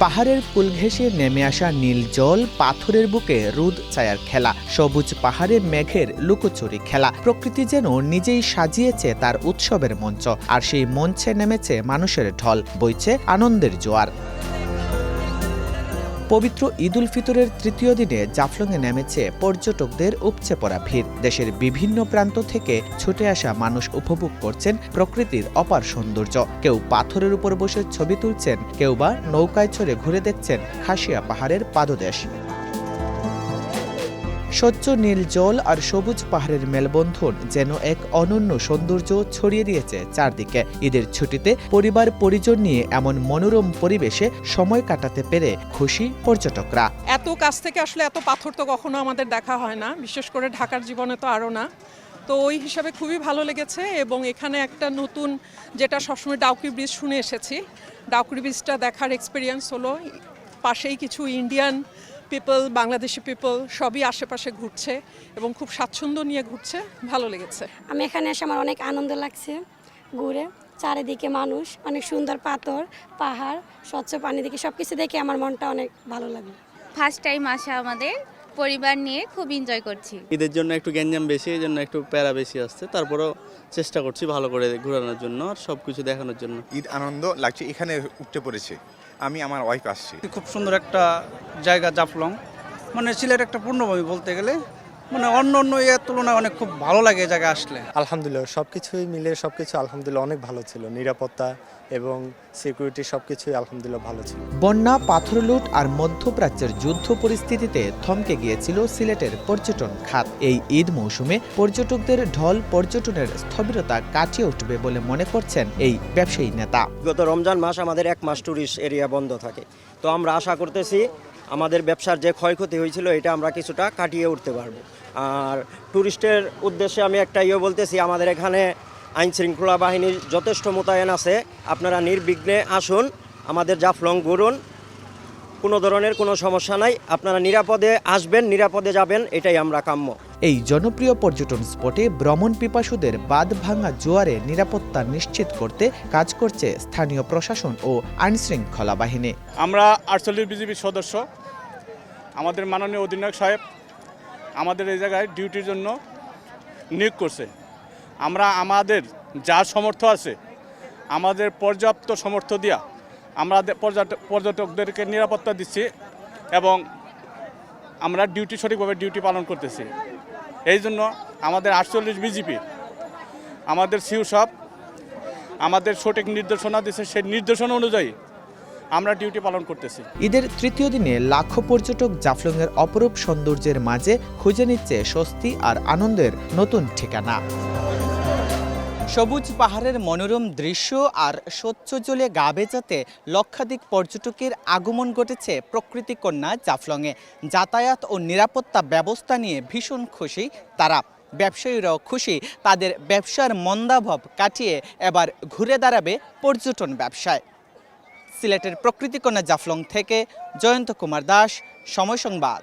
পাহাড়ের কুল ঘেঁষে নেমে আসা নীল জল, পাথরের বুকে রোদ ছায়ার খেলা, সবুজ পাহাড়ে মেঘের লুকোচুরি খেলা। প্রকৃতি যেন নিজেই সাজিয়েছে তার উৎসবের মঞ্চ, আর সেই মঞ্চে নেমেছে মানুষের ঢল, বইছে আনন্দের জোয়ার। পবিত্র ঈদ উল ফিতরের তৃতীয় দিনে জাফলংয়ে নেমেছে পর্যটকদের উপচে পড়া ভিড়। দেশের বিভিন্ন প্রান্ত থেকে ছুটে আসা মানুষ উপভোগ করছেন প্রকৃতির অপার সৌন্দর্য। কেউ পাথরের উপর বসে ছবি তুলছেন, কেউ বা নৌকায় চড়ে ঘুরে দেখছেন খাসিয়া পাহাড়ের পাদদেশ। স্বচ্ছ নীল জল আর সবুজ পাহাড়ের মেলবন্ধন যেন এক অনন্য সৌন্দর্য ছড়িয়ে দিয়েছে চারদিকে। ঈদের ছুটিতে পরিবার পরিজন নিয়ে এমন মনোরম পরিবেশে সময় কাটাতে পেরে খুশি পর্যটকরা। এত কাছ থেকে আসলে এত পাথর তো কখনো আমাদের দেখা হয় না, বিশেষ করে ঢাকার জীবনে তো আরও না। তো ওই হিসাবে খুবই ভালো লেগেছে। এবং এখানে একটা নতুন, যেটা সবসময় ডাউকি ব্রিজ শুনে এসেছি, ডাউকি ব্রিজটা দেখার এক্সপিরিয়েন্স হলো। পাশেই কিছু ইন্ডিয়ান পিপল, বাংলাদেশি পিপল সবই আশেপাশে ঘুরছে এবং খুব স্বাচ্ছন্দ্য নিয়ে ঘুরছে, ভালো লেগেছে। আমি এখানে এসে আমার অনেক আনন্দ লাগছে ঘুরে। চারিদিকে মানুষ, অনেক সুন্দর পাথর, পাহাড়, স্বচ্ছ পানি দেখে সবকিছু দেখে আমার মনটা অনেক ভালো লাগে। ফার্স্ট টাইম আসা আমাদের পরিবার নিয়ে খুব এনজয় করছি। ঈদের জন্য একটু গ্যাঞ্জাম বেশি, এই জন্য একটু প্যারা বেশি আসছে, তারপরেও চেষ্টা করছি ভালো করে ঘোরানোর জন্য আর সবকিছু দেখানোর জন্য। ঈদ আনন্দ লাগছে, এখানে উঠতে পড়েছে। আমি আমার ওয়াইফ আসছি। খুব সুন্দর একটা জায়গা জাফলং, মানে সিলেট একটা পূর্ণভূমি বলতে গেলে, মানে অন্য এর তুলনায় অনেক খুব ভালো লাগে এই জায়গায় আসলে। আলহামদুলিল্লাহ সবকিছুই মিলে সবকিছু আলহামদুলিল্লাহ অনেক ভালো ছিল। নিরাপত্তা এবং সিকিউরিটি সবকিছুই আলহামদুলিল্লাহ ভালো ছিল। বন্যা, পাথর লুট আর মধ্যপ্রাচ্যের যুদ্ধ পরিস্থিতিতে থমকে গিয়েছিল সিলেটের পর্যটন খাত। এই ঈদ মৌসুমে পর্যটকদের ঢল পর্যটনের স্থবিরতা কাটিয়ে উঠবে বলে মনে করছেন এই ব্যবসায়ী নেতা। গত রমজান মাস আমাদের 1 মাস ট্যুরিস্ট এরিয়া বন্ধ থাকে, তো আমরা আশা করতেছি আমাদের ব্যবসার যে ক্ষয়ক্ষতি হয়েছিল এটা আমরা কিছুটা কাটিয়ে উঠতে পারবো। আর ট্যুরিস্টের উদ্দেশ্যে আমি একটা বলতেছি, আমাদের এখানে আইন শৃঙ্খলা বাহিনীর যথেষ্ট মোতায়েন আছে। আপনারা নির্বিঘ্নে আসুন, আমাদের জাফলং ঘুরুন, কোনো ধরনের কোনো সমস্যা নাই। আপনারা নিরাপদে আসবেন, নিরাপদে যাবেন, এটাই আমরা কাম্য। এই জনপ্রিয় পর্যটন স্পটে ভ্রমণ পিপাসুদের বাঁধ ভাঙা জোয়ারে নিরাপত্তা নিশ্চিত করতে কাজ করছে স্থানীয় প্রশাসন ও আইনশৃঙ্খলা বাহিনী। আমরা 48 বিজিবির সদস্য, আমাদের মাননীয় অধিনায়ক সাহেব আমাদের এই জায়গায় ডিউটির জন্য নিয়োগ করছে। আমরা আমাদের যা সমর্থ আছে, আমাদের পর্যাপ্ত সমর্থ দিয়া আমরা পর্যটকদেরকে নিরাপত্তা দিচ্ছি এবং আমরা সঠিকভাবে ডিউটি পালন করতেছি। এই জন্য আমাদের 48 বিজিপি, আমাদের সিউ সব আমাদের সঠিক নির্দেশনা দিচ্ছে, সেই নির্দেশনা অনুযায়ী আমরা ডিউটি পালন করতেছি। ঈদের তৃতীয় দিনে লাখো পর্যটক জাফলংয়ের অপরূপ সৌন্দর্যের মাঝে খুঁজে নিচ্ছে স্বস্তি আর আনন্দের নতুন ঠিকানা। সবুজ পাহাড়ের মনোরম দৃশ্য আর স্বচ্ছ জলে গা ভেজাতে লক্ষাধিক পর্যটকের আগমন ঘটেছে প্রকৃতি কন্যা জাফলংয়ে। যাতায়াত ও নিরাপত্তা ব্যবস্থা নিয়ে ভীষণ খুশি তারা। ব্যবসায়ীরাও খুশি, তাদের ব্যবসার মন্দাভাব কাটিয়ে এবার ঘুরে দাঁড়াবে পর্যটন ব্যবসায়। সিলেটের প্রকৃতি কন্যা জাফলং থেকে জয়ন্ত কুমার দাস, সময় সংবাদ।